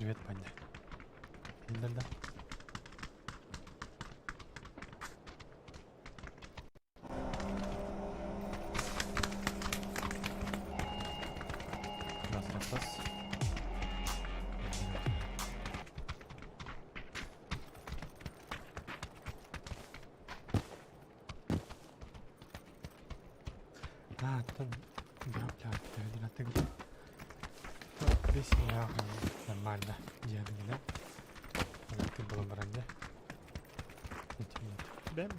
Привет, Паня. Да-да. Раз. А, там... Бля, ты где? Здесь я нормально. Диагонально. Ты был в ранде. Бэм.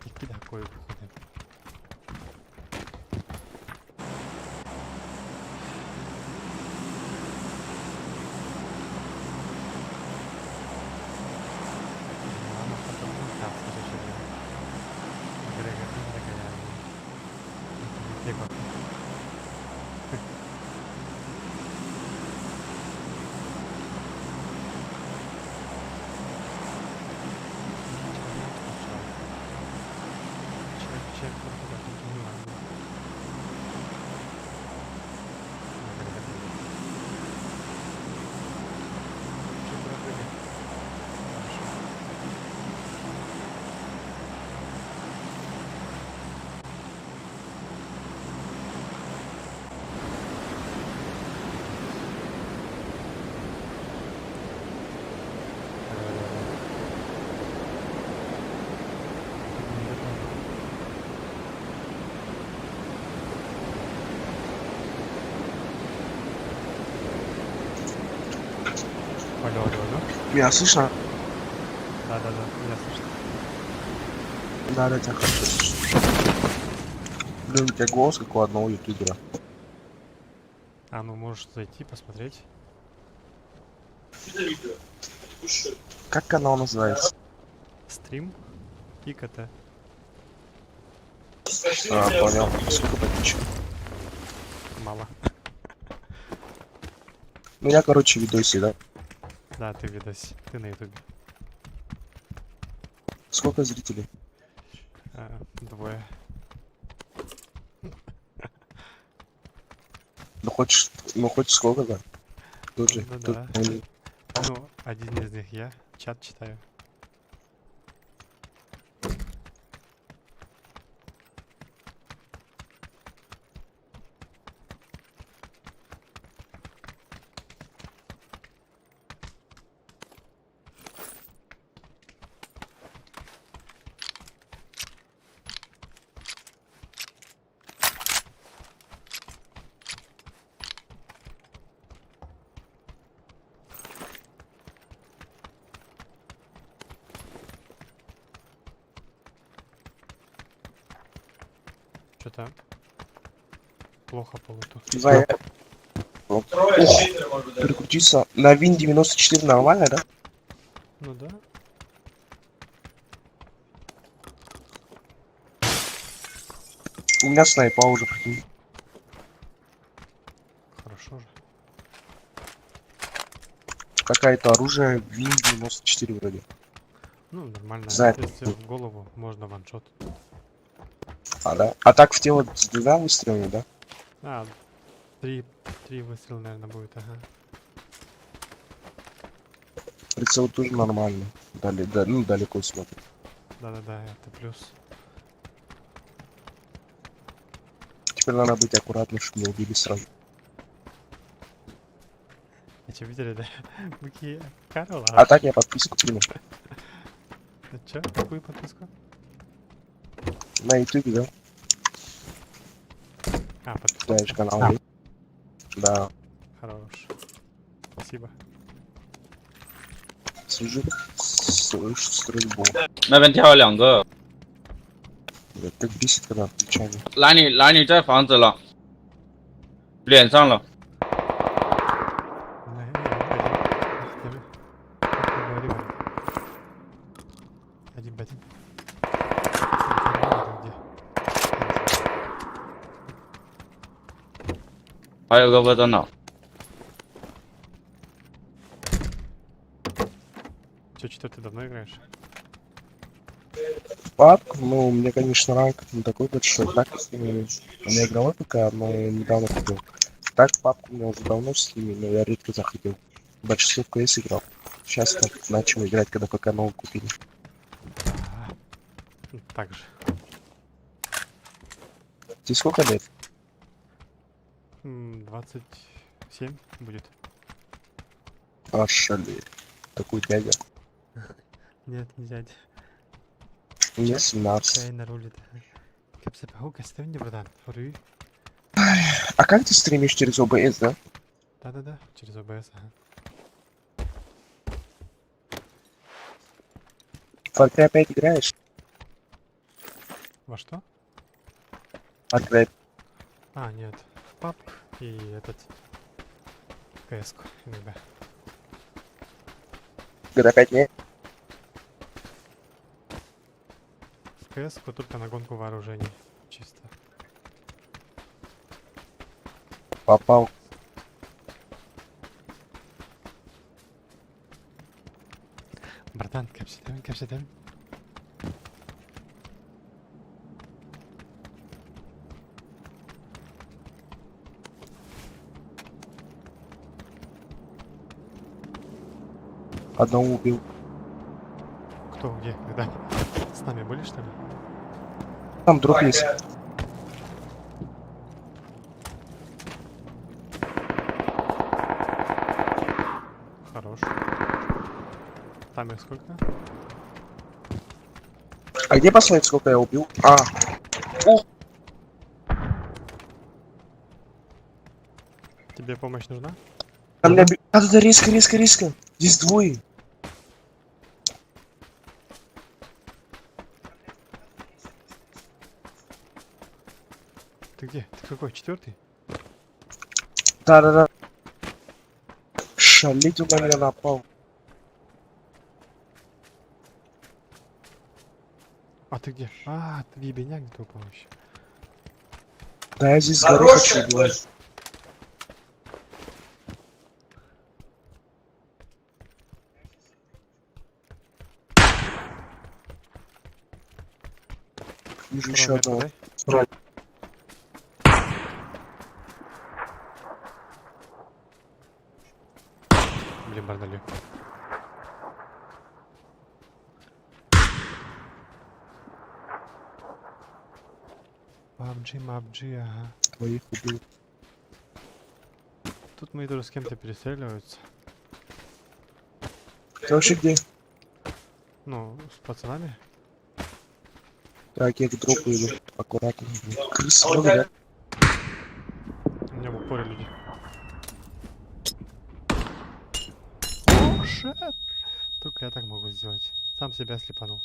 Iki dakika koyup koydum. Ama kafamın kasları şöyle. Agregatın da yani. Tek bak. Çek burada da tutun var. Çek burada. Алло. Меня слышно? Да, меня слышно. Да, тебя хорошо слышно. Блин, у тебя голос как у одного ютубера. А, ну можешь зайти, посмотреть. Как канал называется? Стрим. ИКТ. А, понял. Сколько подписчиков? Мало. Ну я, короче, видоси, да? Да, ты видос. Ты на ютубе. Сколько зрителей? Двое. Ну хоть сколько, да? Тут же. Ну Тут, да. Ну, один из них я. Чат читаю. Что-то плохо по луту. Давай. Ох, переключиться на Win 94 нормально, да? Ну да. У меня снайпа уже, прикинь. Хорошо же. Какое-то оружие Win 94 вроде. Ну, нормально. Знает. Если в голову, можно ваншот. А, да? А так в тело с двумя выстрелами, да? А, три выстрела, наверное, будет, ага. Прицел тоже нормально. Ну, далеко смотрит. Да, это плюс. Теперь надо быть аккуратным, чтобы не убили сразу. А что, видели, да? Быки Карла. А так я подписку приму. А чё? Какую подписку? На ютубе, да? А, подписку. Знаешь, канал есть? Да. Хорош. Спасибо. Слышу стрельбу. 那边跳了两个， Блядь, как бесит, когда отключали. 男女在房子了，脸上了， Один в один. 还有个不灯脑， Чё, ты давно играешь? Папка, ну, у меня, конечно, ранг не такой большой. Так, у меня игровой ПК, но недавно купил. Так, папку у меня уже давно в стиме, но я редко заходил. Большинство в КС играл. Сейчас так начал играть, когда ПК новый купили. А, так же. Тебе сколько лет? 27 будет. Ошалеть. Такой дядя. Нет, не дядя. Мне 17. Чай на руле. Капся паука, ставь братан. Фуры. А как ты стримишь через ОБС, да? Да-да-да, через ОБС, ага. В Far Cry опять играешь? Во что? Far Cry. А, нет. Пап и этот... КС-ку иногда. GTA 5 не? В КС-ку только на гонку вооружений. Чисто. Попал. Братан, капситем, капситем. Одного убил. Кто, где, когда? С нами были, что ли? Там дроп есть. Хорош. Там их сколько? А где посмотреть, сколько я убил? А, Тебе помощь нужна? там меня... Да, резко, резко, резко. Здесь двое. Ты где? Ты какой? Четвертый? Да. Шалить он на меня напал. А ты где? А, ты в ебеняк где-то упал еще. Да, я здесь с горы хочу убивать. Вижу еще Метку одного. дай. Брать. Блин, бардали. Мабджи, ага. Твоих убил. Тут мои тоже с кем-то перестреливаются. Ты вообще где? Ну, с пацанами. Так, я к дропу иду. Аккуратно. Крысы много, да? У меня в упоре люди. О, шет! Только я так могу сделать. Сам себя слепанул.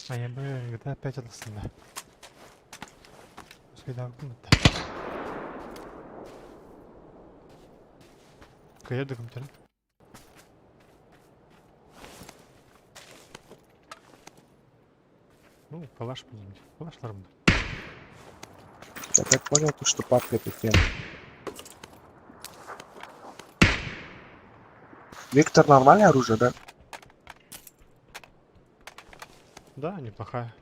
А я бы GTA опять aslında. Şeyde aklımda. Kaya da komutanım. Ну, калаш поднимать. Калашларım da. Я так понял, то, что папка это тема. Вектор нормальное оружие, да? Да, неплохая.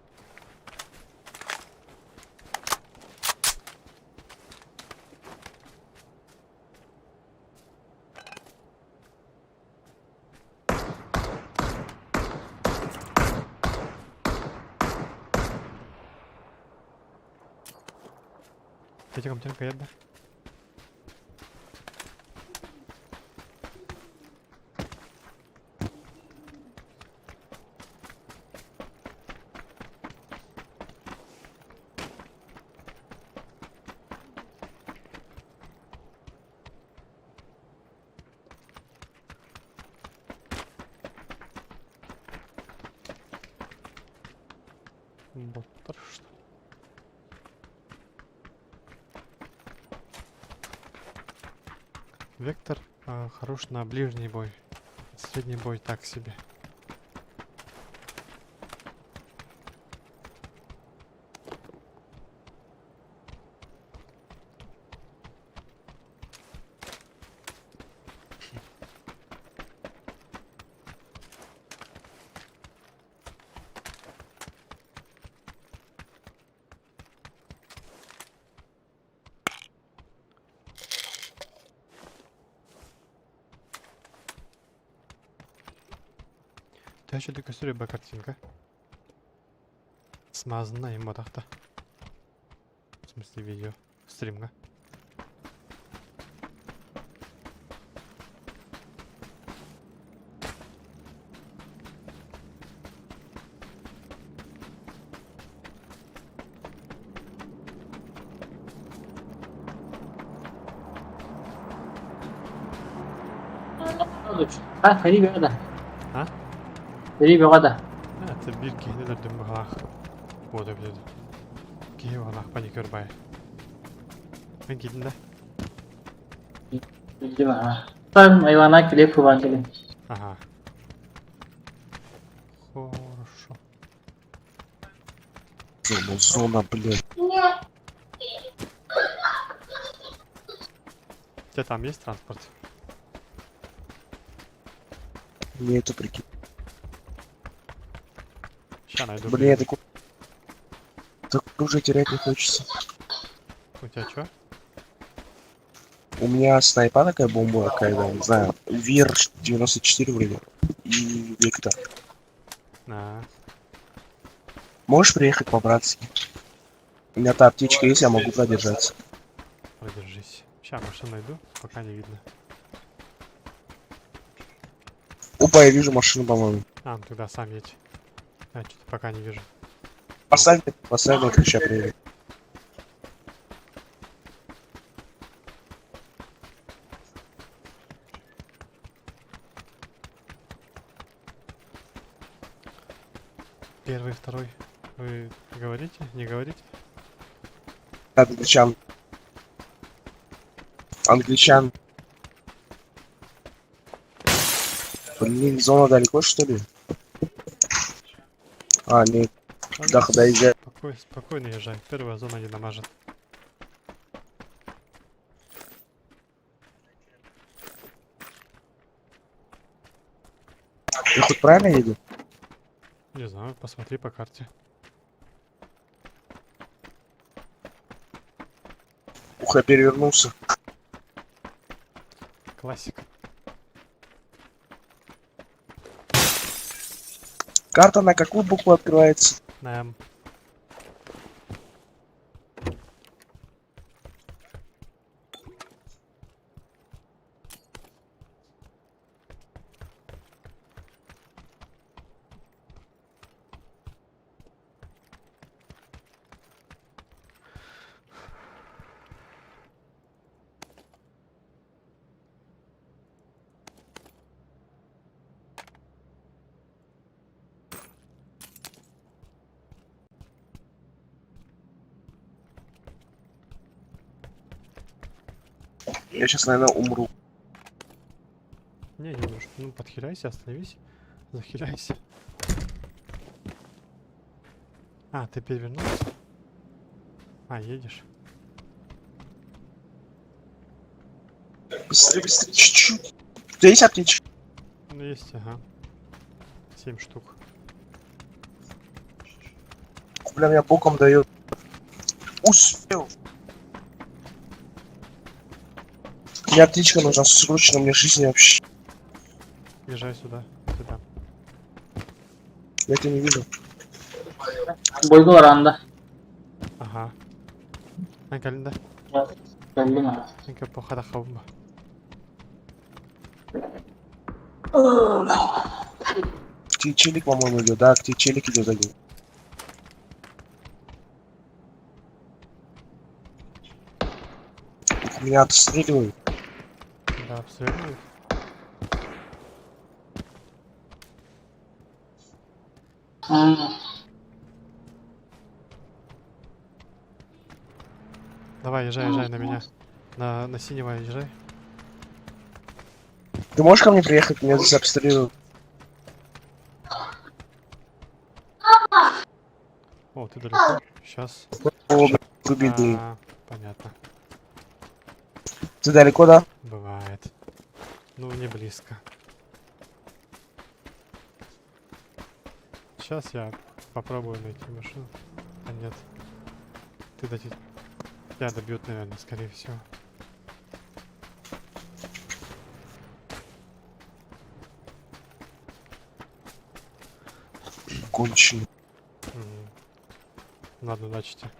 Peki komutanım kaya da. Боттар что ли? Вектор хорош на ближний бой. Средний бой так себе. Дальше только рыба картинка. Смазанная им так-то. В смысле видео. Стримга. Ha, seni bir ada. Ha? Seni bir ada. Это bir kehneler dün bağlaq. O da bilirdi. Kehe bağlaq panikör bay. Ben gidin de. Bildim ha. Там Ивана Клеп Ивангелий. Ага. Хорошо. Зона, блядь. У тебя там есть транспорт? Мне это прикинь. Ща найду. Блин, так уже терять не хочется. У тебя чё? У меня снайпа такая бомба какая-то, не знаю, ВИР 94 вроде. И Виктор. На. Можешь приехать по-братски? У меня та аптечка есть, я могу продержаться. Продержись. Ща машину найду, пока не видно. Опа, я вижу машину, по-моему. А, ну тогда сам едь. Я что-то пока не вижу. Поставь на ключа приедет. Первый, второй. Вы говорите? Не говорите? Англичан. Англичан. Блин, зона далеко, что ли? А, нет. Да, доезжай. Спокойно езжай. Первая зона не намажет. Ты хоть правильно едешь? Не знаю, посмотри по карте. Ух, я перевернулся. Классика. Карта на какую букву открывается? На М. Я сейчас, наверное, умру. Не нужно. Ну, подхиляйся, остановись. Захиляйся. А, ты перевернулся? А, едешь? Быстрее, быстрее, чуть-чуть. У тебя есть аптечка? Ну, есть, ага. 7 штук. Бля, меня боком дает. Успел. Мне аптечка нужна срочно, мне жизни вообще. Езжай сюда. Сюда. Я тебя не видел. Boygu var anda. Ага. Gelin de. Geldim ha. Çünkü bu kadar kavma. Ты челик, по-моему, идет, да? Ты челик идет один. Меня отстреливают. Да, обстреливают. Давай, езжай на меня. На синего езжай. Ты можешь ко мне приехать? Меня здесь обстреливают. О, ты далеко. Сейчас. О, блин, убили. Понятно. Ты далеко, да? Бывает. Ну, не близко. Сейчас я попробую найти машину. А нет. Ты дойти. Тебя добьют, наверное, скорее всего. конченый. Ладно, удачи тебе.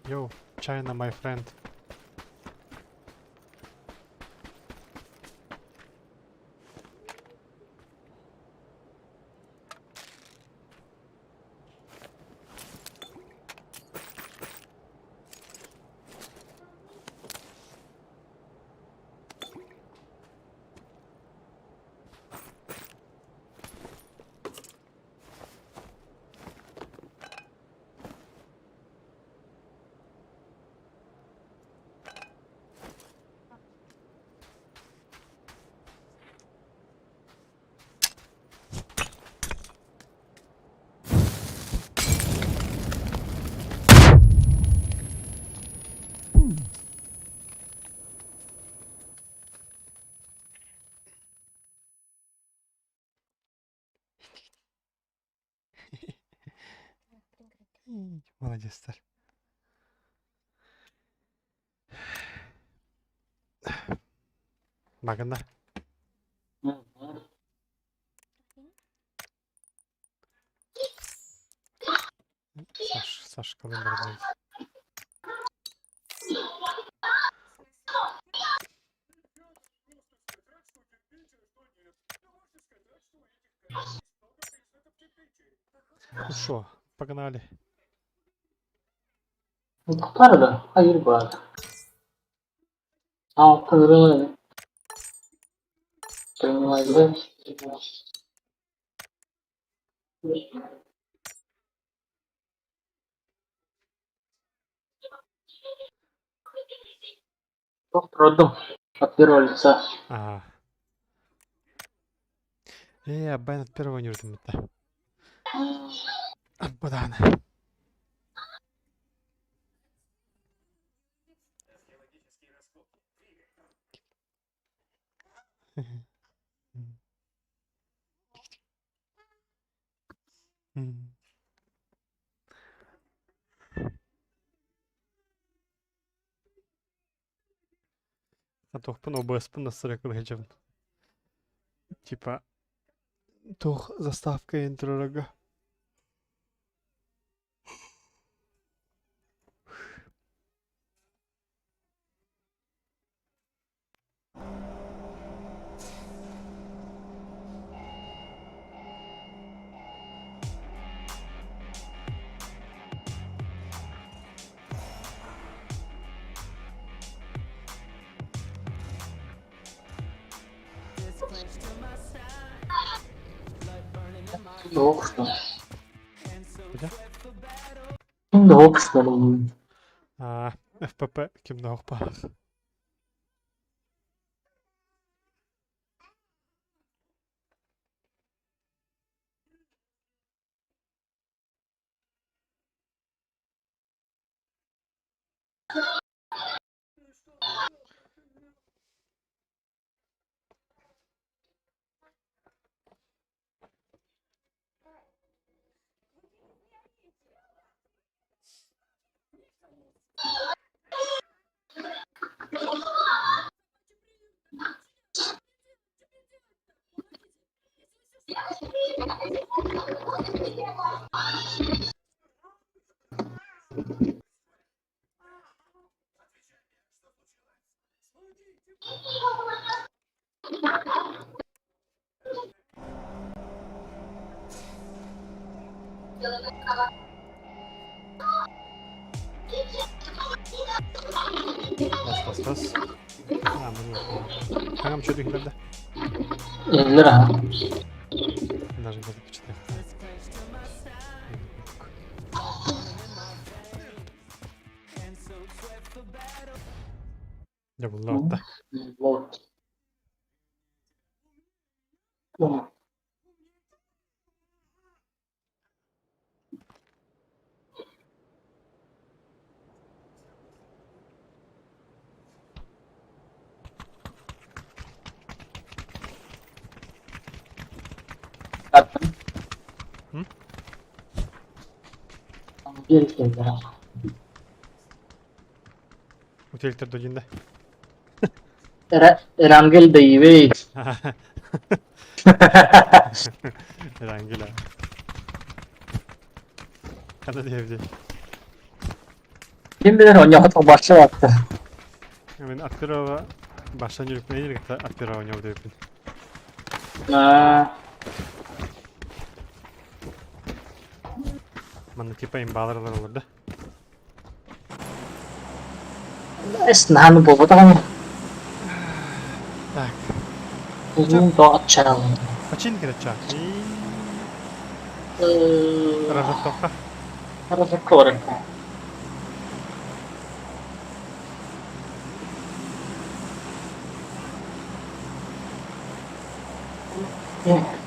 Yo, China, my friend. Молодецler. Bakın da. Hı hı. Саш kalın bardaydı. Ну шо, погнали. Tutar da. Hayır bu arada. Altı lira. Kırmızı. Çok продum. Отпиролиться. Ага. Бен от первого не ждем это. Банана. Тухпын ОБС-пын насыракыл хеджабын. Типа, тух заставка интророга. Soğuk işte. Где? Şimdi soğuk işte. Oğlum. FPP kimde hoppa. Bas. Bunu yok. Kankam çördük ileride. 50 lira. Даже без почти. Ya bunlar da. Volt. Tamam. Attım. Hı? Bir kez daha. Утилитер до динде. Erangel Bey. Rangila. Hadi diyebilir. Kim bilir o nyahut başa baktı. Hemen Akbirova baştan yürütmeye yürüyüp Akbirova oynuyor diyor. Bana tipa imbalarlar olurdu. Esnahan bu da Tak. uzun da açalım. Kaçın kira Rahat toka. Harus keluar. Ya.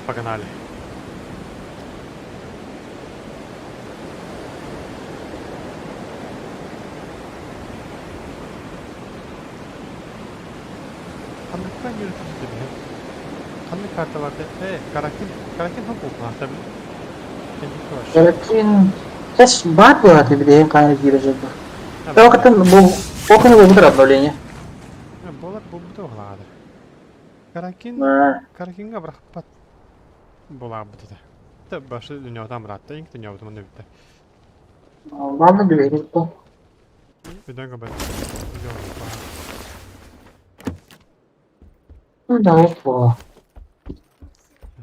Paganoali. Kanlıktan yürütüldü dedi. Kanlık kartı vardı. Karakin hap oldu ha tabi. Kendisi var. Mungkin tes batu hati bidih kayak gitu juga. Ha, Kalau ketemu bu kan bu betul bolehnya. Ha, bu da oğladı. Karakinga bırakıp pat. Bola bu dedi. Tabi başı dünyadan bıraktı. İlk dünya bu da bitti. Mana juga itu. Öden kadar. Udah apa?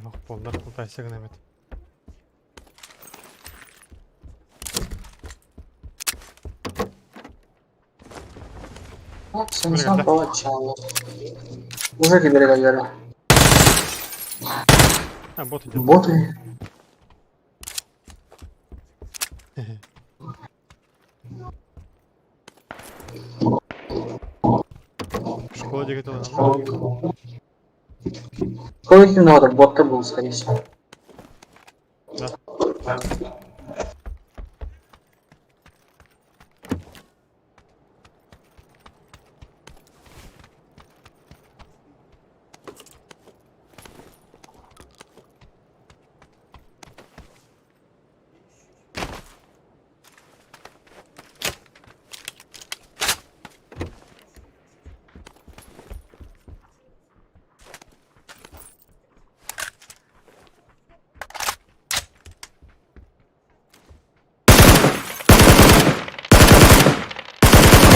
Yok bunlar kurtarsa evet. Sen bawa calo. Bisa diberi gara-gara. Ha bot idi. Bot ya. Школа ceket olan. Kalau itu nggak ada botnya belum serius.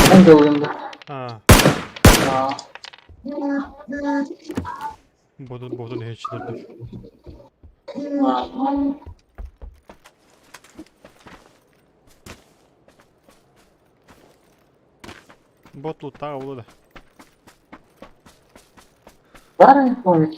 Hangi oyunda? Ha. Aa, Botun hiçlerdir. Bot loot'ta avladı. var ya oyun.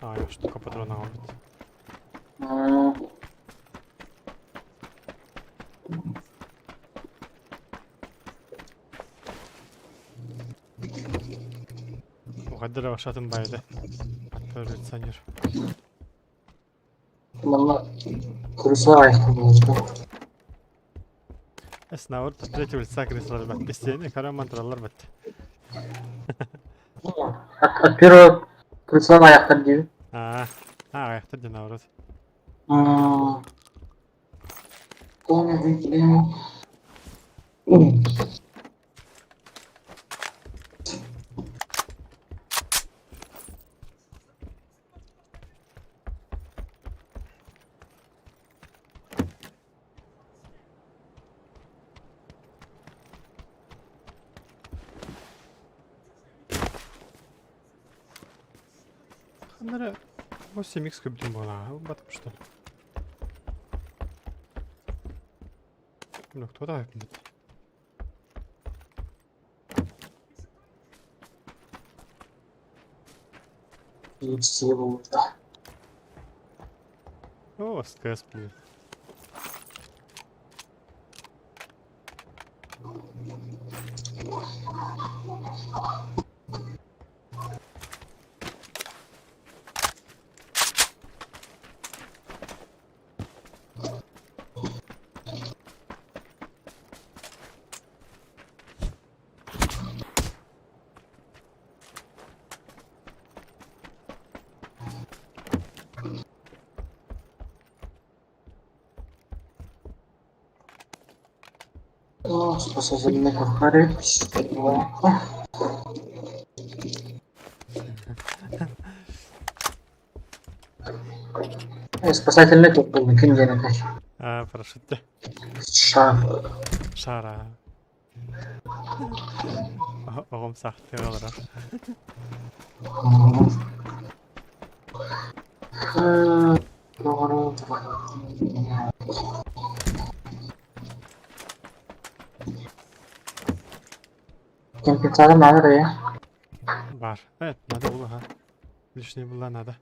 Ha yok işte kapatır onu Ahmet. O kadar yavaşlatın baydı. Böyle sanıyor. Teman kerusuhan ya oldu. Esna orada tretji bilsak resler bat. İsteyene kara mantralar bat. Akhirnya kerusuhan ayakta gibi. Ha. Ha ayakta canavar. Kau bikin. Onlara o semix kübdüm bana. Batmışlar. Nokta da yapmadı. Все будут. O skas blue. Спасательный кухарь. Спасательный кухарь. Кем денег? Парашютте. Шар. Шара. Оғым сақты олар. Doğru. Кемпинг надо ya. Бар. Надо было, ха. Лишнее было надо.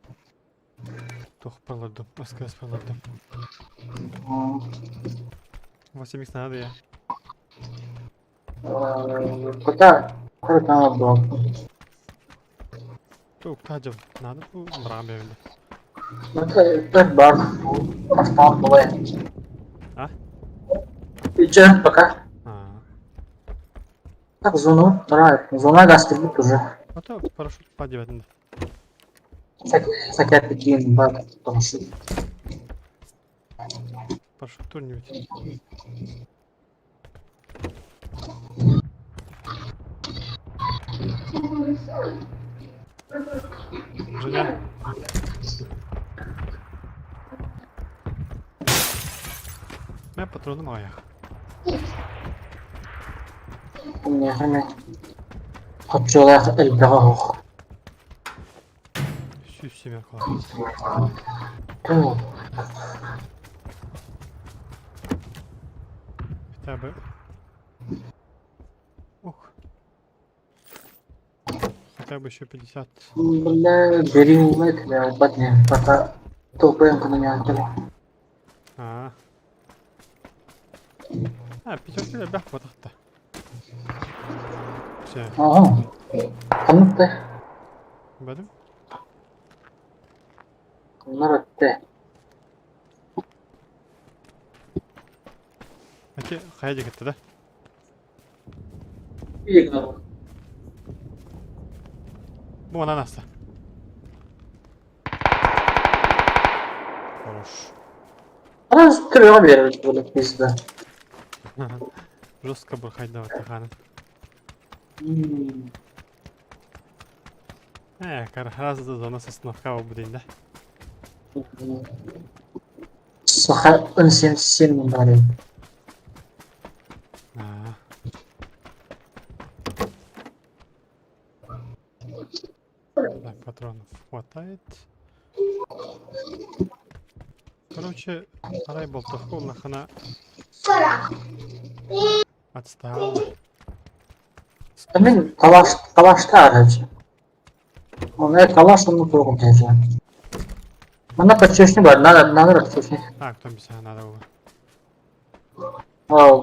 Тох палырдым, өскөз палырдым. 8х надо я. Куда? Куда надо было? Тук тажым. Надо bu бұраған берілді. Это бар. Осталось было. А? Идем пока. А. Так, зону. Давай. Зона гастрит уже. Ото парашют падебетінде. Всякие такие бар. Потому что Парашют тур не өтеді. Женя. Мен патроным аяқ. у меня время. Хочу эльбрах. Сүйсемер қалады. Хотя бы... Ух. Хотя бы еще 50. Бля, бери умет, бля, упадни. Пока топаем по меня. А. Пятерки ребят хватает-то. Все, Ага. Кому ты? бәдім. Народ ты. Әке, қая кетті да? Игнор. Бұл анан асты. Хорош. Она стрела берет, бля, пизда. Жестко бір қайдават тақанын. Разы зонасы сынаққа ол бұдейін да. Саха, он 77 барит. Так, патронов хватает. Короче, арай болтовку нахана отстал. Мен калашта арачы. Ona kalaş onu korkutacağım. Bana kaçışını var, nada kaçışını. Так, там bisa надо было.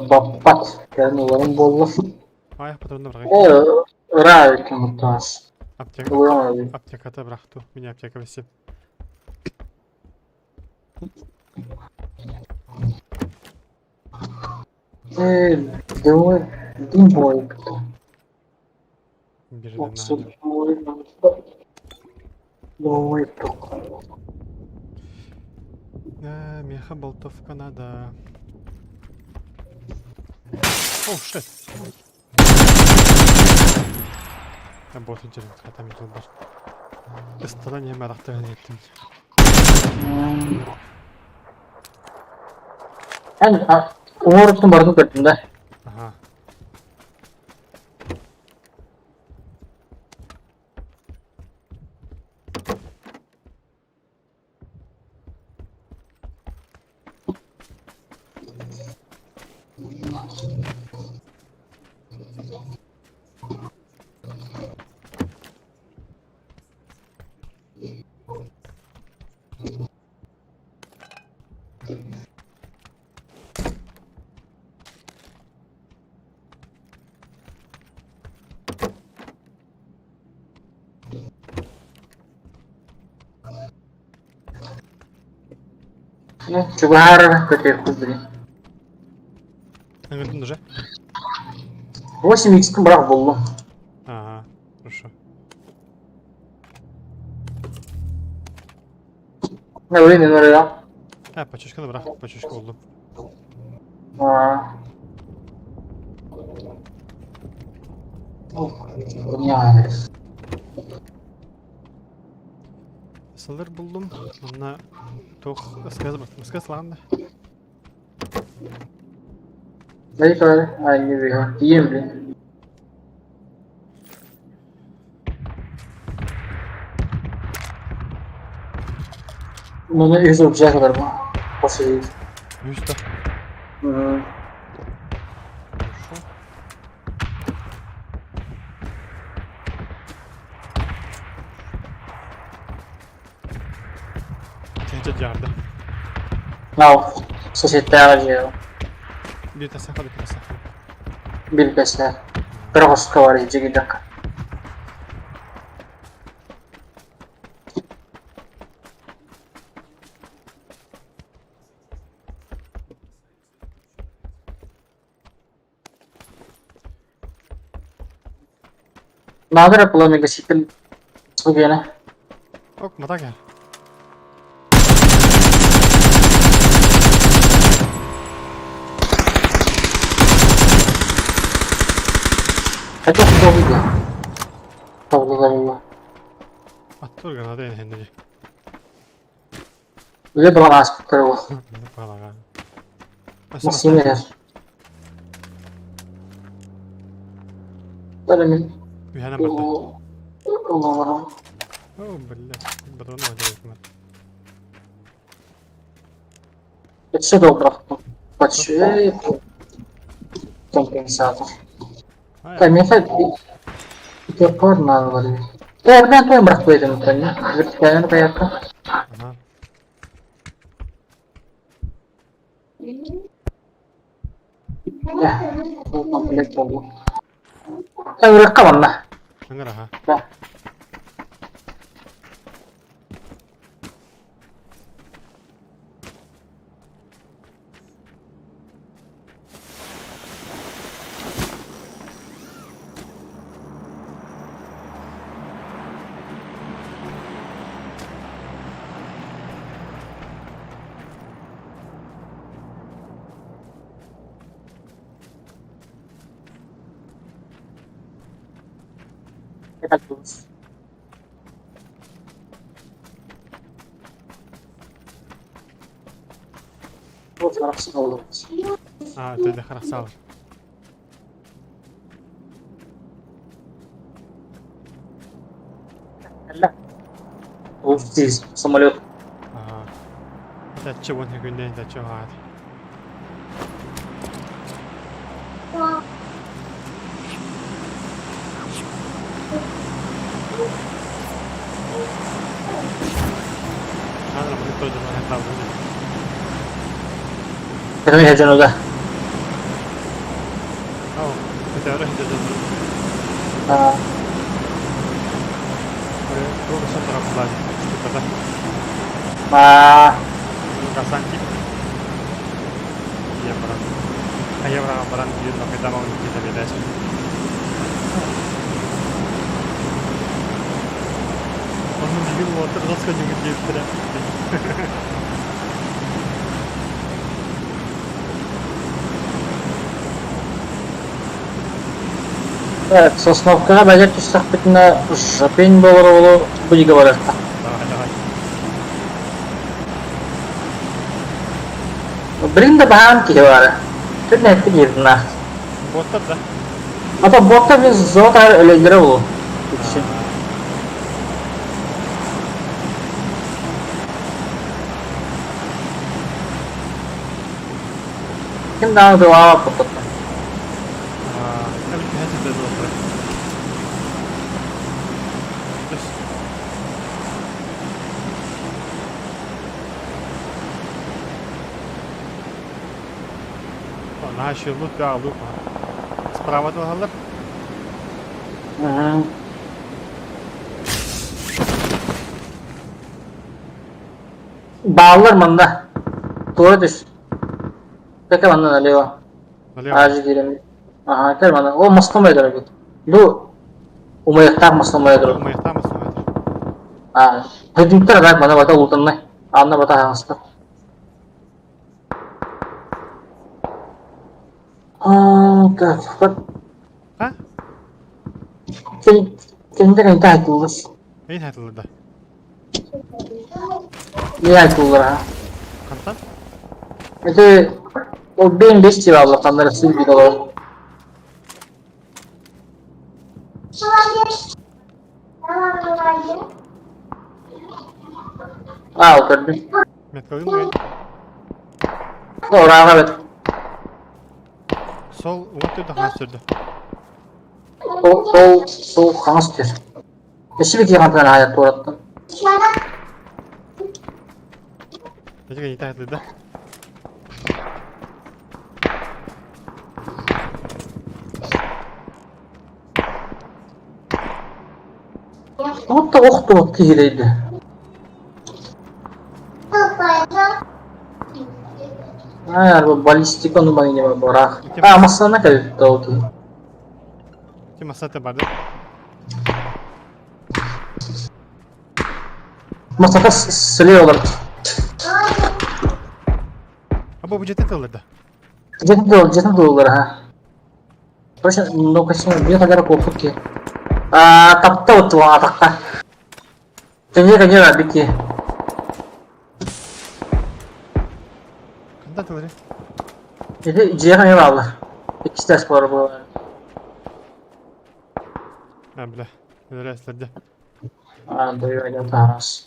Бапат, yani umarım bollu. Аяқ патронды бұрғай. Рай кемутаж. Аптека. Уйамады. Аптеката бырақты. Мен аптека бесем. Думаю, дым кто. Бежит Абсолютно на... уверен. Думаю, кто. Меха болтовка надо. О, шет. Бот интересно, там не бар. Пистолет марақтан еттім. Умуртun барды көттім да. Ага. Ну, чувар, как кубри. Аңгырдың уже? 8х бірақ болды. Ага, хорошо. Ne öyle ne oraya? Пачечканы бірақ, пачечка болдым. Yani. Sılır buldum. Bununla toh ıskaz bak. Iskaz lan da. Belki öyle. Aynı bir ya. Diyeyim mi? Bunu yüz olacağı kadar mı? O şey. Yüzde. Hı. Şu. Tehdit yardı. Ya. Societe aracı. Bir de sakal bir de sakal. Bir beşler. Bir hoska var iyice gidelim. Nadir yapılan bir şekil bu gene. Ok mata gel. Hadi tavlı ya. Tavlı da bu. Attı organ hadi en hendiri. Bir de bana aspetleri bu. Bana gel. Nasıl yemeler? Böyle mi? Bir hana bırdı. Umarım. Oh بالله. Badonu acayip mi? Geçse de bıraktım. Kaçıyor. Compensator. Hayır. Камера itu pernah kali. Pernah tuh yang berat itu misalnya. Kayaknya kayak apa? Aha. Ya, itu komplit dulu. Rekam mana? Hangi raha? Ya. Kita terus. Terus harus dulu. Aa ötede خلاص sağ ol. Allah. Terus самолет. Aa. Tatçı bunu günden tatçı hadi. Hadi bunu tuh jangan hentak bunu. Kita heajan udah. Oh, kita udah hentak dulu. Gue bisa terang lagi. Kita Ma kasanki. Iya perang. Ayo perang dia tapi kita mau kita beda sih. Onun gibi water nasıl kaçıyor diye bir Evet, Sosnovka'ya bence tüstakbetine Japin boluru bu gibi var. Давай. Birinde bahan ki var. Tüm netti girdiğine. Water da. Hatta botta biz zaten öyle bu. İçin. Kim daha dua yaptı? Tabii ki hadi de water. Terus. Наши лут да лут. Справа доғалар. Hı. Bağlar manda. Doğru düş. Peki bana ne diyor? Налево. Ağacı girelim. Aha, gel bana. O Moskova eder bu. Bu umayaktar Moskova eder. Мы там остановились. Ah, hediyeler bak bana bata ultan ne? Anla bata hasta. Ah, bak. Ha? Kendine айтылды. Эйн айтылды да. Не айтылды ha? Кантан? Это o benim 5 lira abla kanları siz bir dolar. Oturdum. Меткалгын ген. Orağa evet. Сол вот өйдө хас жүрдү. Сол хаңыстыр. Eşi bir kantan hayat uğrattım. Эжеге эйт айтылды да. Hatta oktu oktu gireydi. Ha, bu balistik onu bana yine bırak. Ha, masana kadar da okey. Ти масата барды. Masada siliyorlar. Або бу жетет алды да. Jetin doğruları ha. Başka lokasyon bir kadar korkut ki. Tapta otu atakta. Kendiye verdik ki. Кандай тылары? Dedi ciğer ne var? İkisi de spor bu. А, бля. Нерәсләрдә. Doyuyor öyle taras.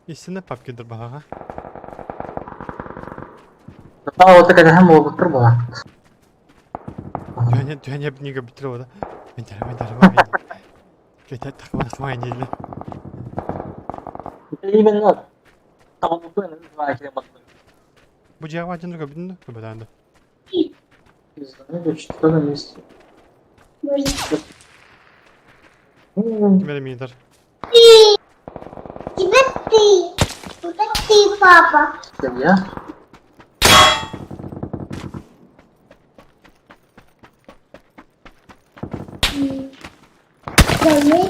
Исене папкедер багага. Daha o kadar hem oldu bu. Төһәне бинеге битерә да. Мен. Кетә такмай дийле. İyi ben ne? Tamam bu ne? Var ki bak. Бу җава җинрга бинде. Көбәдәнде. Ne geçti da ne istiyor? Кимәле миндер. Тебе ты. Это ты, папа. Ya.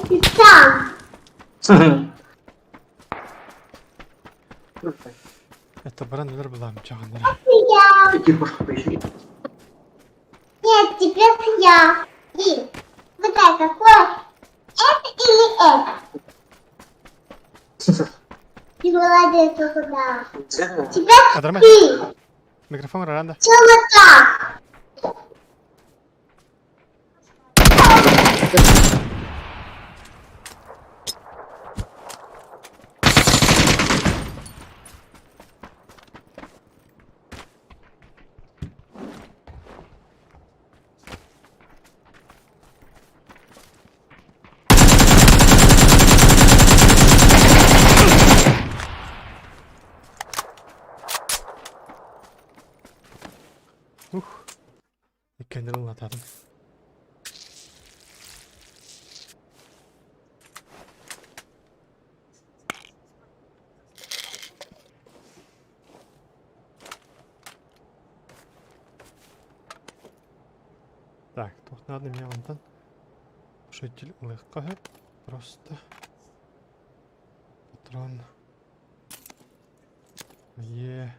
Ты сам. Это баран нелер булам чагыннар. Я. İki boş beşi. Нет, теперь я. И. Выбирай, какое. Это или это. Ты молодец, куда. Теперь Адрама. ты. Микрофон раранда. Чего так? Kendini atadın. Так, тут надо мне вон там шитель легко просто патрон е.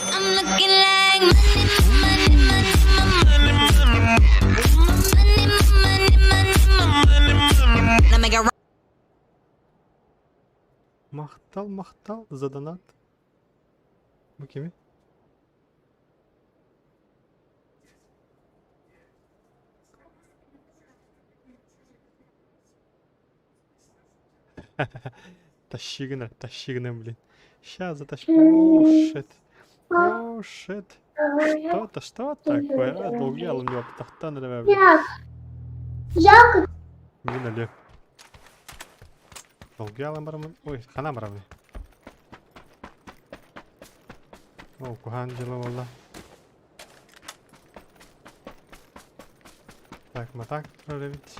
I'm looking like money. Мақтал за донат. Bu kimi? Тащигна, блин. Сейчас затащу. О, шит. Что такое? Долгел у него тахта на Жалко. Блин, алё. Долгел барамын. Ой, хана барамын. О, кухан дела валла. Так, матак пролевить.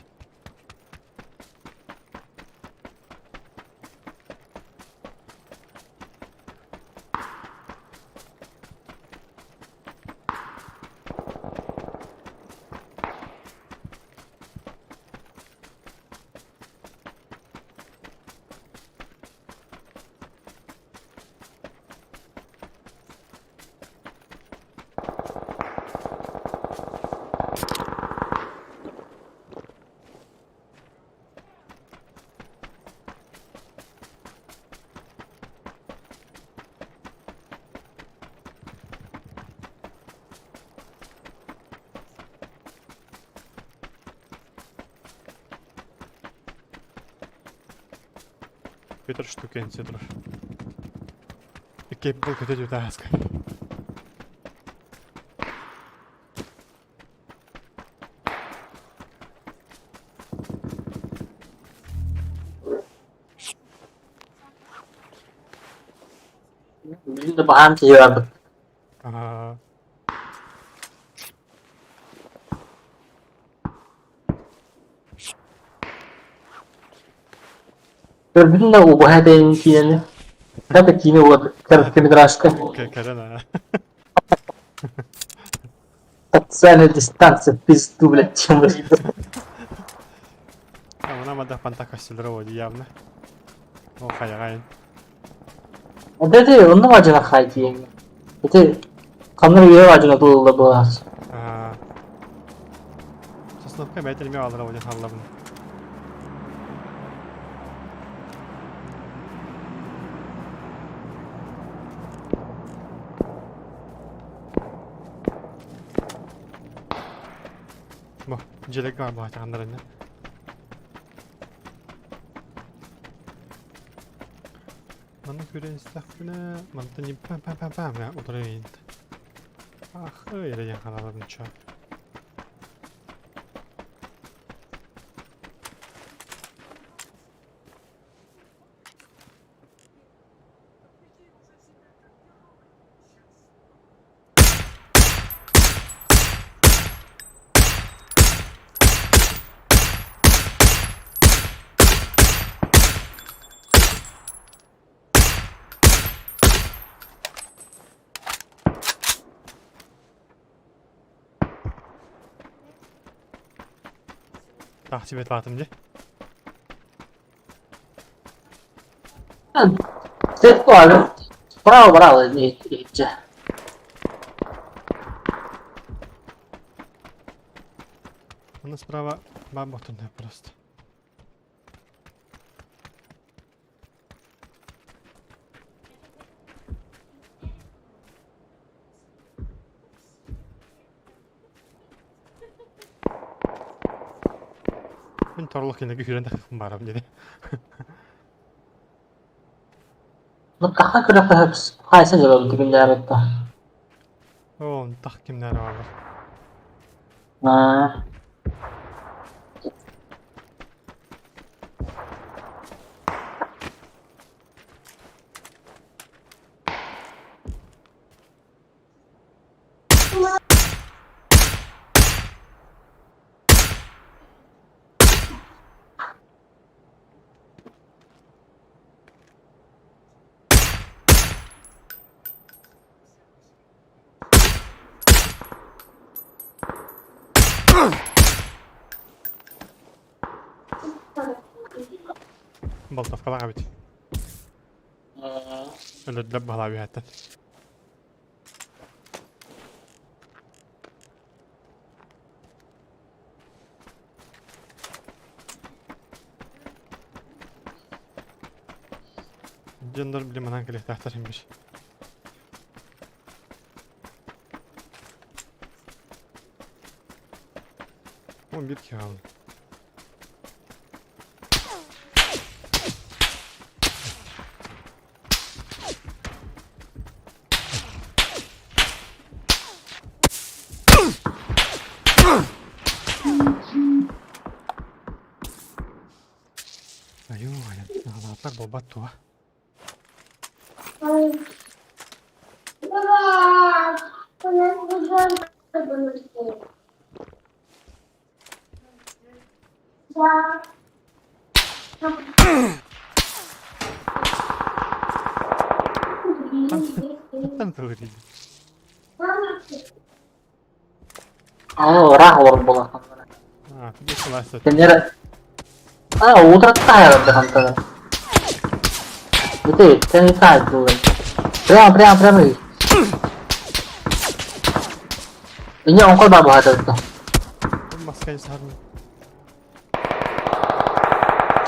Peter штука инсидров. Capable kötü bir task. Bizim de bahane şeyi vardı. Aa, Gördün de o bahane değintiğini. Tabii ki yine o karakterini rastı. Karena. Taksane distansı biz duble çımırıydı. Ama nama dah pantak hasil rawa явно. Oh kayak kain. Dedi onun acına kaydı yani. Dedi kanları üye acına dolu bu az. Aa. Sosnopka betul mi alır rawa halla bunu. Bak, jelek var bu açanlarında. Mana göre istafına, mana ni pam ya oturayım. Ah, öyle yakaladım çok. Takip et batımcı. Ses bu abi. Bravo iyice. Она справа баботанная просто. Мен торлох кинеге хүрэн дахин барам dedi. Mutlaka göre hayse cevabı dibinde evet. Oo, tak kimler var? Ha. Boltov kala qabit. Öyle dab hala bir hatta. Gender bile manan kale tahtarıymış. On bir kağıt. Ayo, hayatlar bobat tuh. Tam tuh ini. Rah olur bu lan. Ah, bir kelas. Kendere. Uğratma herhalde kanka. Betul, sen saat dulu. Prema. Ini ongkol babu ada itu. Maskanya sarung.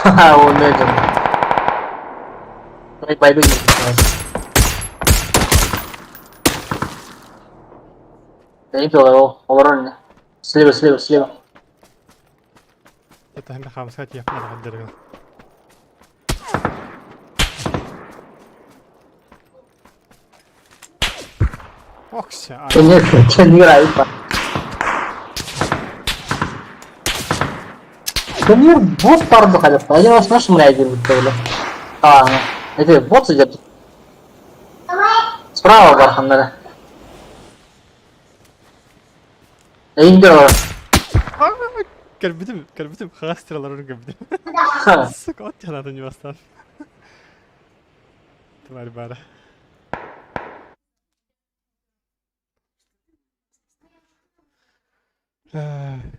Haha, o ne canım. Baik dulu. Ini tuh orang. Sliver. Kita hendak kamu saja ya, mana kan jalan. Oksa. Kendine ait bak. Kendine bot пару доходят. Один раз наш реагирует böyle. Это бот идет. Справа барханları. Gidiyor. Karbitim. Hastralar onu karbitim. Sık ot yanadın yuvastan. Тварь бара.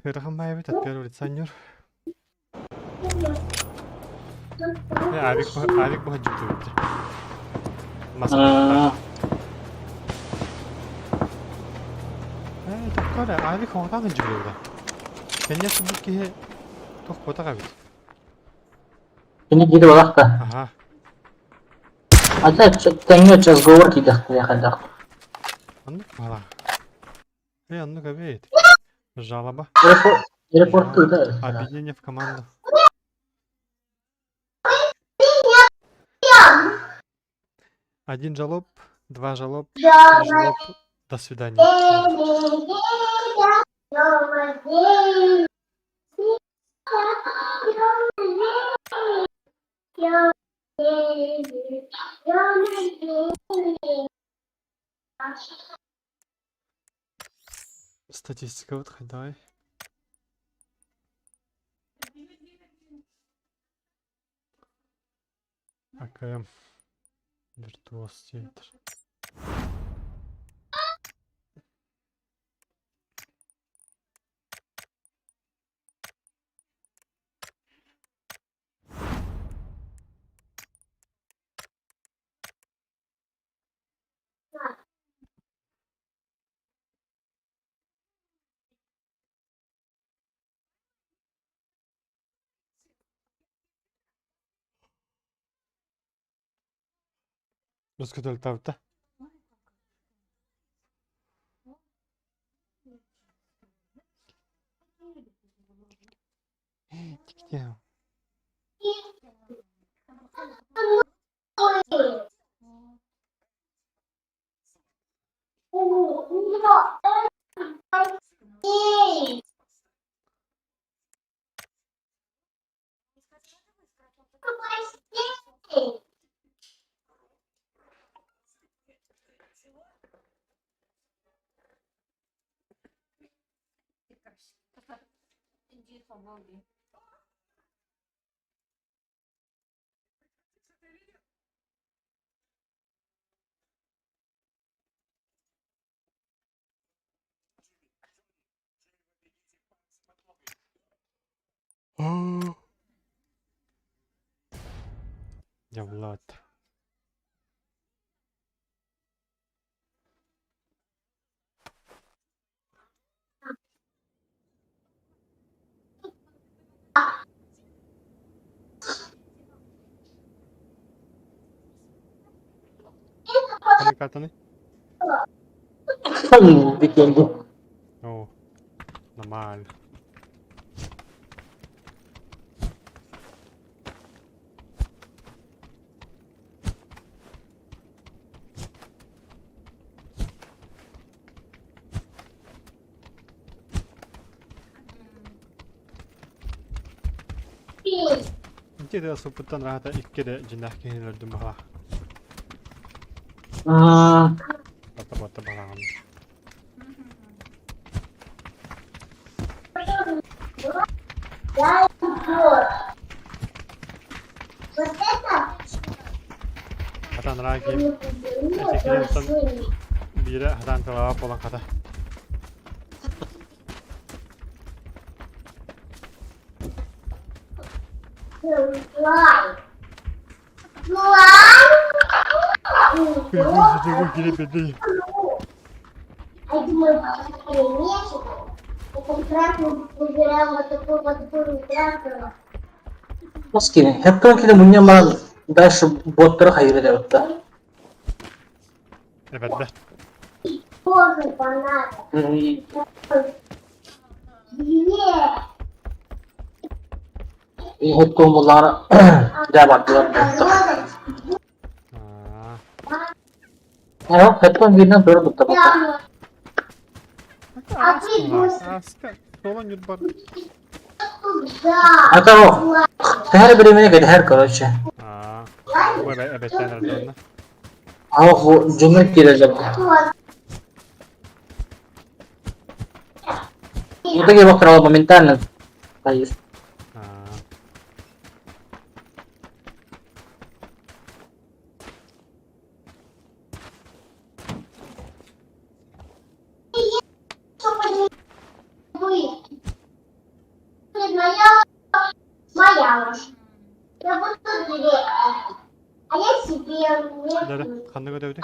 Рахамай бит от первого лица нюр. Авик бахать жутко бит. Маска. Так коля, авик он как жутко бит. Конечно, буки тох потага бит. Ini gitu lah kah? Ага. Ada tengok разговор kita ya kada. Анну мала. Анну габит. Жалоба. Репорт tuh dah. Объединение в команду. Один жалоб, два жалоб, три жалоб. До свидания. Статистика вот давай. АКМ. Виртуоз театр. Раскатал тавта. Тикнеу. يا ولاد. Kami kata nih? Bikin bu. Oh, normal. Jadi sebutan rata ikkede jinnah kehilangan bahwa bata-bata balangan. Hatan lagi, sekian bira hatan telah pulang kata. Gue gini beda. Meski hep kita punya malah dash bot terkhair ada betul. Evet de. Hep bunlar jabat betul. Yok, hepten birinden doğru tuttu. Да. Aska. Solan yürü bak. Да. Hatta o. Her birimine göre her короче. Aa. Bu ebetlerler onlar. Ama bu cumhuriyet girecek. Burada gibi bakıyor моментально. Hayır. Aa. Моя лошадь. Я буду директор. А я себе Dede. не Kanını dövdü.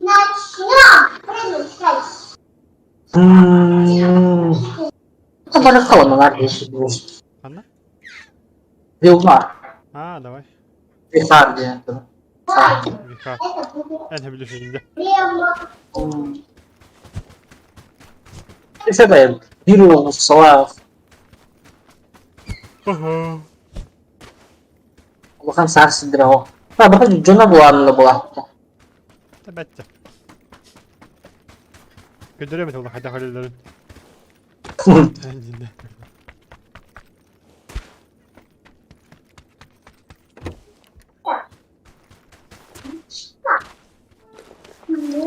начнем прилучать. Это может кого на есть. Kanını? Vilmar. Ha, давай. Vihar diye. Vika. Это будет En bilirsin şimdi. прямо. İşte de bir olmuş salak. Oho. Bakın sarsındır o. Ha bakın cana bu anlı bu hatta. Tebette. Gönderiyorum Allah hadi halillerin. Sencinde.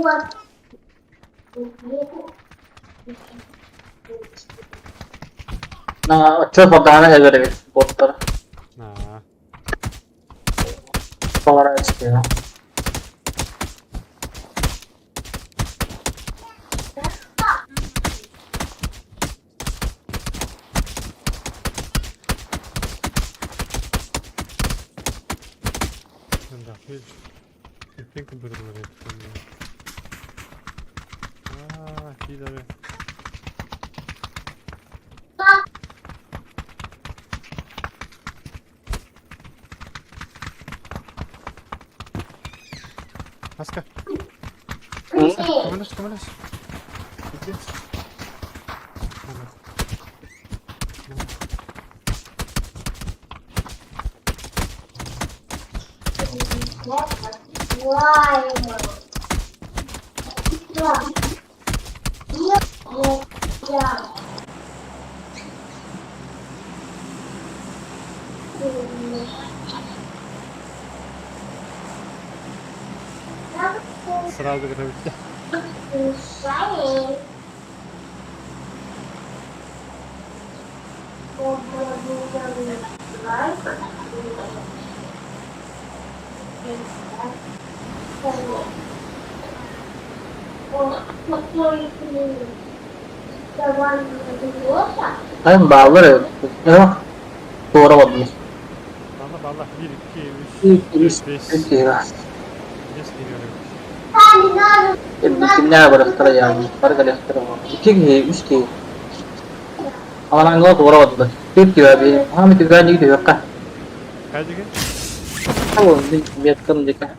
Вот. Çöp adağına el verir botlara. Ha. Kafalara çıkıyor. Ben de yapayım. Ben kıpırdım oraya tutuyorum. Aaa, iyileri. Aska. Kameras, kameras. Gitti. Sıralda bitti. Hem bağları yok. Doğramadım. Valla valla 1, 2, 3, 4, 5, 5 geliyor. Kimler bıraktı yani? Para bıraktı ama. 2 kişi, 3 kişi. Ama ben gol doğramadılar. Bir kişi abi. Hamit güvenli gidiyor. Kaç. Kaç gün? Tamam, bir yakın dikkat.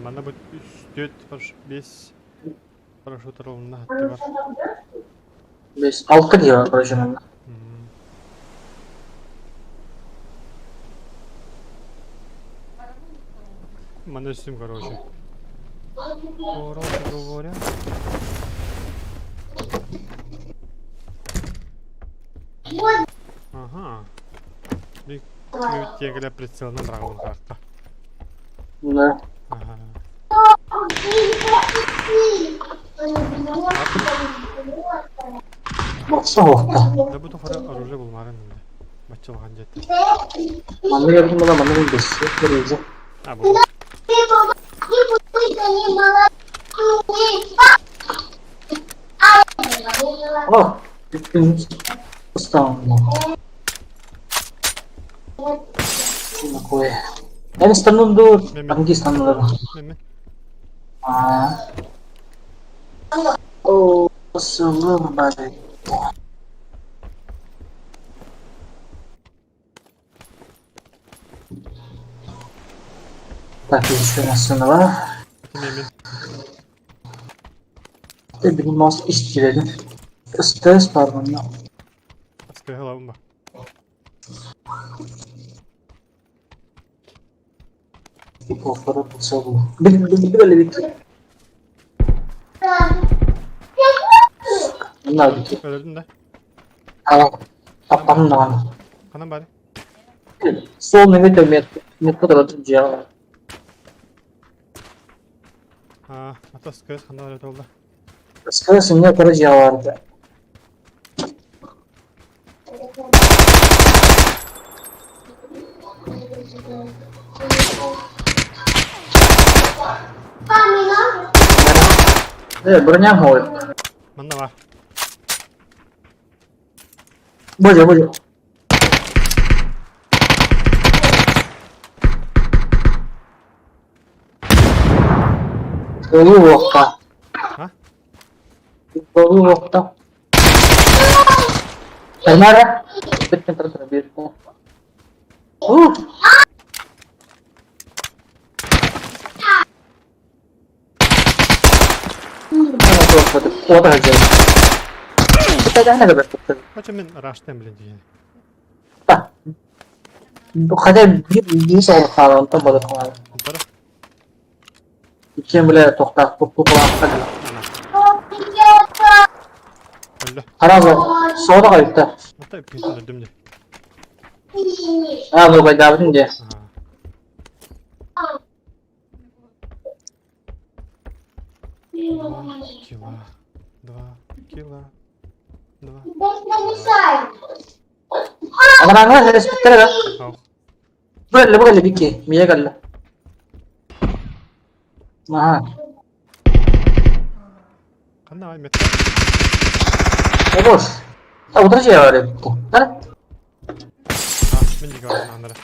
Bana bu 3, 4, 5 paraşüt rolunda hattı var. 5, 6 kişi var projenin. Мене з цим, короче. Короче говоря. Ага. Bir diye göre прицел на Dragon kartta. Ne? Ага. Baksana orta. Da bu da fara оружие bulmarım şimdi. Maçı var jet. Bana yardım bana bana bir besi. Göreceğim. Ha bu. Oh. Bütün İstanbul. Şuna koy. Ben İstanbul dur. Hangi İstanbul'da? Değil mi? Aa. Oh, sığınır bari. Так, еще раз sınava. Emin. Bir mouse işçilerin. Stres pardon ya. Askıya halavım bak. Bir kofara bulsa bu. Bir böyle bir Bunlar bitti. Öldürdün de. Tamam. Kaptanın da var. Kanan bari. Sol nefes metro da ya. Ha, atas kız kandan öyle oldu. Sıkırsın ne kadar ya vardı. Камина. Bırnya mı oluyor? Bunda var. Bıcı. Dolu vakta. Ha? Dolu vakta. Sen nerede? Bittin tarafına bir. O da hacı. Kita dah nak bertukar. Kaçın ben araçtan bilinci yani. Bak. Bu kadar bir soğuk falan da balık var. Yukarı. İçin bile toktak bu falan hadi. Öldü. Karazı soğuda kayıpta. Hatta pinsin öldüm de. Ha bu kadar yaptın diye. Aha. Kila. Два. Kila. Два. Не мешай. Ama ben ne ses bitti lan. Al. Böyle bir ki. Miye geldi. Aha. Kandan var metre. Olur. Ha bu da şey var ya. Lan. Ha, minci gördüm anları.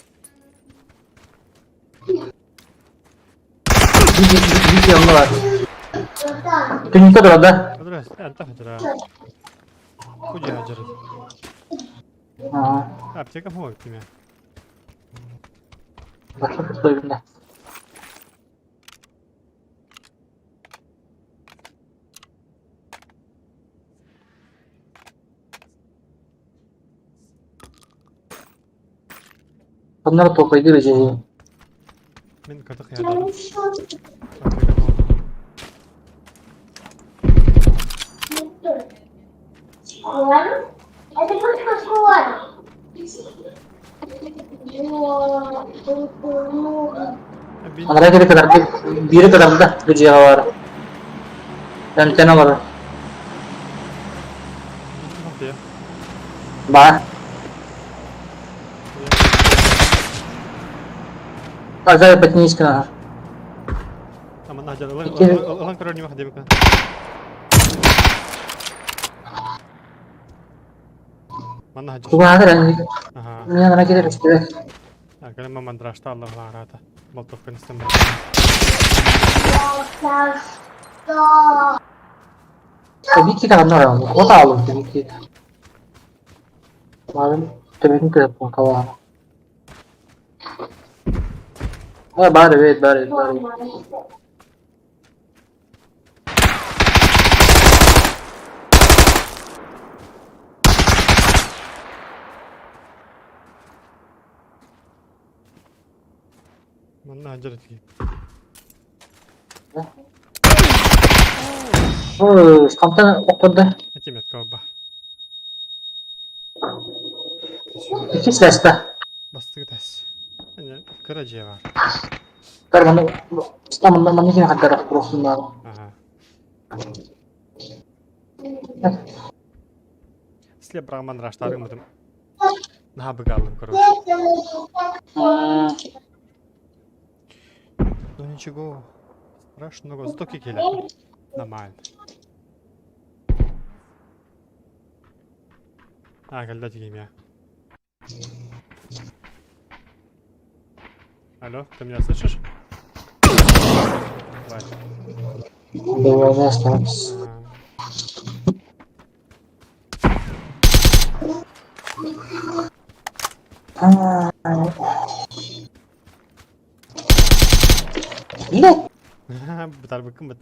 Bir yanında var. Dünyada dur orada. Öldür es. Enta hacer ha. Kucu hacer. Aha. Apteka mı vaktim ya? Başka soyunda. Bunları toplayıp gireceğim. Ben katık yerlerim. Это просто школа. Bir Onlara göre kadar biri kadar da gıcıya var. Ben tane var. hafta ya. Bak. Acayip petni iskana. Aman hacer. Ulan kırıyor niye hadi bakalım. Mana hacer. Bu kadar yani. Aha. Yanına gidelim işte. Ya kalem maman draşta Allah'la arata. Baltofkan istemem. Tabii ki de anlar ama. O da alır tabii ki. Malum temenin telefon kalan. Ha bari. Mana hacer etki. Oh, kamptan okudu. Ekimet kavba. İki silahsta. Bastığı ters. Yani kıracıya var. Karena mana sih akan darah profesional. Aha. Слеп брагман раштарың мыдым. Наха быгалым, короче. Ну ничего. Страшного. Зато кикеля. Нормально. А, когда тигим я. Алло, ты меня слышишь? Давай. Довольно осталось. Нет. Betar bakın bet.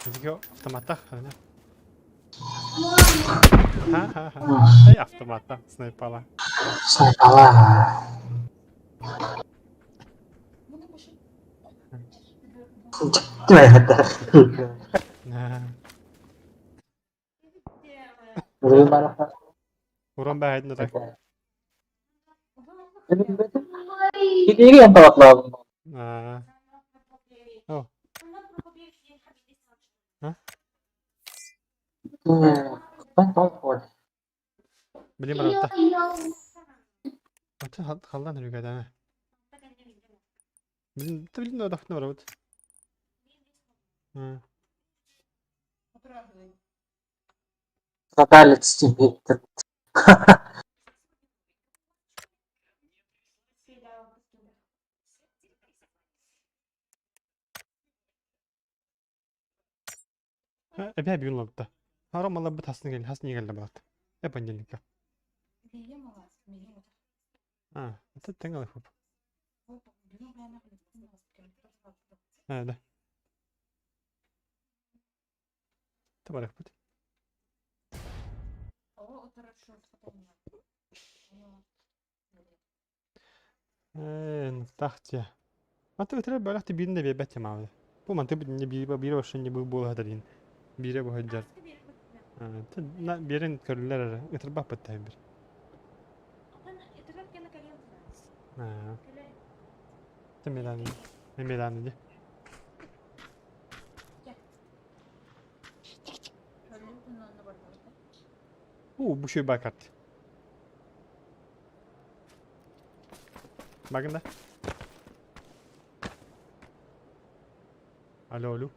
Jadi автомата. Автомата, снайпала. Salah. Ciddi mi hatta? Vuruyor bana. Uran bahaydın da tak. İyi yamparak lazım. Oh. Ben kalk. Bileyim ben orta. Orta kaldan hırı gayda ha. Bileyim de o dakika var orta. Haberlet için bitti. Ebe bir yunla bitti. Haram Allah bir tasını geldi. Hasını geldi baktı. Hep angelik ya. Ha, tengal yapıp. Hadi. Tabar yapıp. Tahtya. Mantık ötürü böyle hatta birinde bir bet yamağı. Bu mantık birinde biri başında bu hadarin. Biri bu hacar. Birin körüler ara. Ötürü bak bet bir. Temelani. Memelani. Bu şey bakart. Bakın da. Alo alo.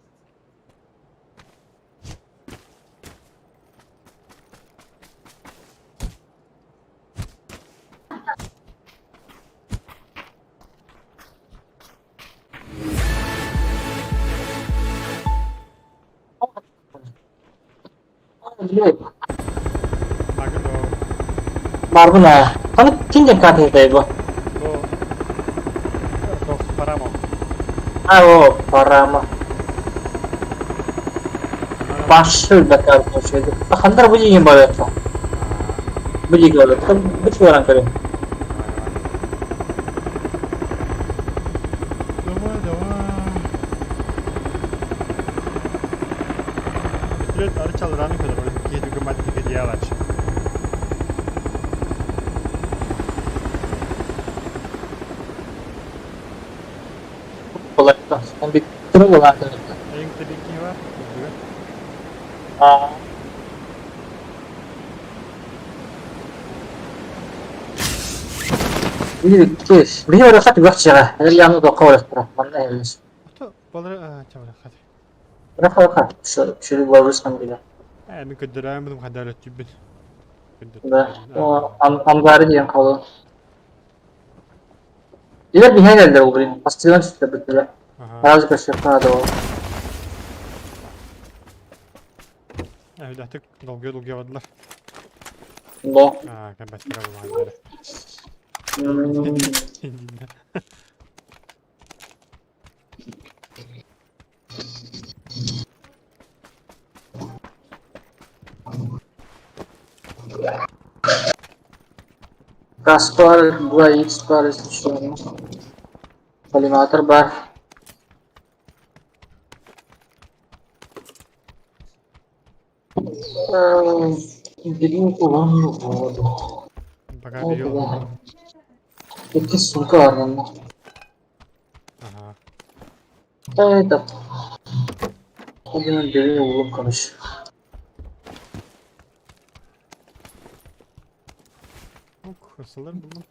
Bakın o. Marbun ha. Kanı tinge kartı bu. O paramo. Ha o parama. Başlı da kartı şeydi. Bakınlar bu yiyeyim böyle yapsa. Bu yiyeyim böyle. Bu şu orang kare. Bilet arı çalıranı kadar böyle yedi gün madde hediye var. Kolay da. Sen bir tırı olan kare. En tabii ki var. Aa. Bir kez. Bir oraya kat bir çare. Her yanı da kavra taraf. Bana elmiş. Oto baları çabuk hadi. Rafa kat. Şu varırsan bile. Ben kadar hadalet gibi. Da o amgarı diyen kalı. Diler bir geldi o green. Pastilan çıktı bittiler. Bazı kaşıklar da o. Evet artık dolguya vadılar. Lo. Kan başka bu halde. Gaspar, bu ay X var şu Kalimatır var. Dediğim olan mı oldu? Bakar bir yol. İki sulka var bende. Aha. Evet. O günün dediği oğlum konuş. Hırsızlar buldum.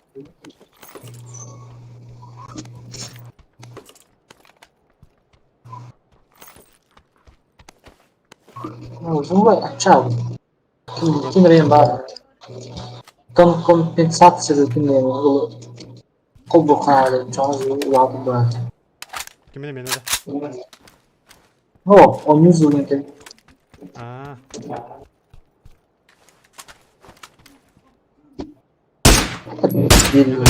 Uzun var. Ciao. Kim reyim var? Tam kompensasyon ürünleri olur. Kolbu kanalı çoğunuz yardım var. Kimin beni de? O, o yüz ürünleri. Aa. Bilmiyorum.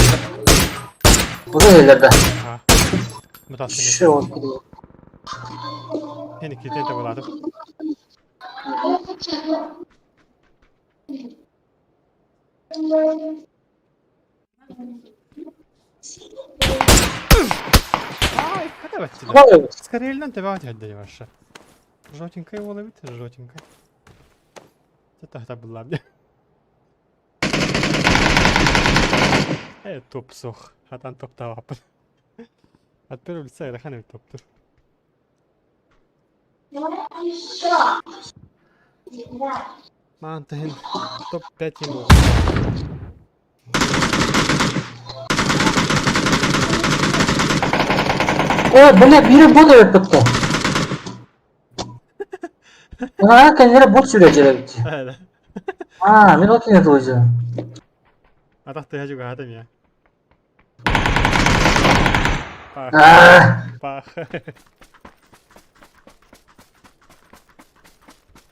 Bu da nelerde? Ha. Mutasyon. Şey oldu. Yeni kilitleri de buladım. Ay, hadi bakayım. Hayır. Skarelden devam edelim yavaşça. Желтенькая ловит, желтенькая. Это тогда была мне. Топ сох. Атан топтап апын. От первого лица Ираханович топтур. Мантахин топ-5 ему. Бля, biri bot öğretmekte. Bana kendine bot sürecek. Aynen. Men o kene doğacağım. Атақты я juga adam ya. Пах. Пах.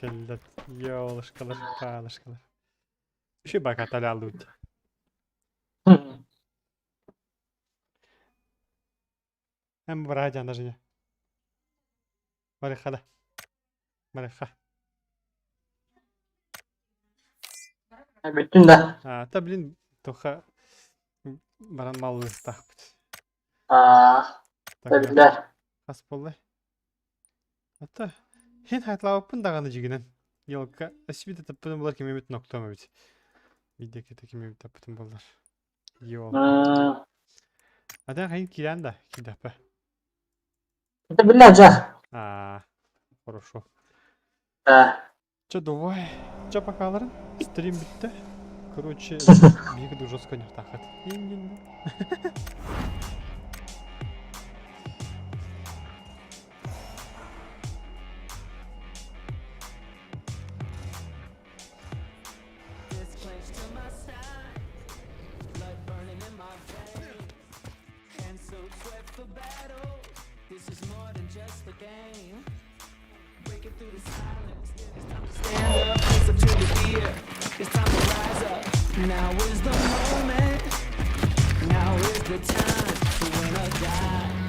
Келдет. Ёлышкалар, палышкалар. Еще бака талялут. Hem bırak canlı жине. Марихада. Мариха. Bütün de. Та блин, тоха баран малый стахпыт. Tebrikler. Хас боллай. Ата хин хайтлааппын даганы жигинен. Йолка асибиде таппын булар кемемет ноктома бит. Бидеке кемемет таппын булар. Йол. Адан хайын киран да кидапа. Tebrikler Can. Хорошо. Чё, давай. Чё, пока, Ларен? Стрим битті. Короче, бегаю жестко не так. Stand up, face up to the fear. It's time to rise up. Now is the moment. Now is the time to win or die.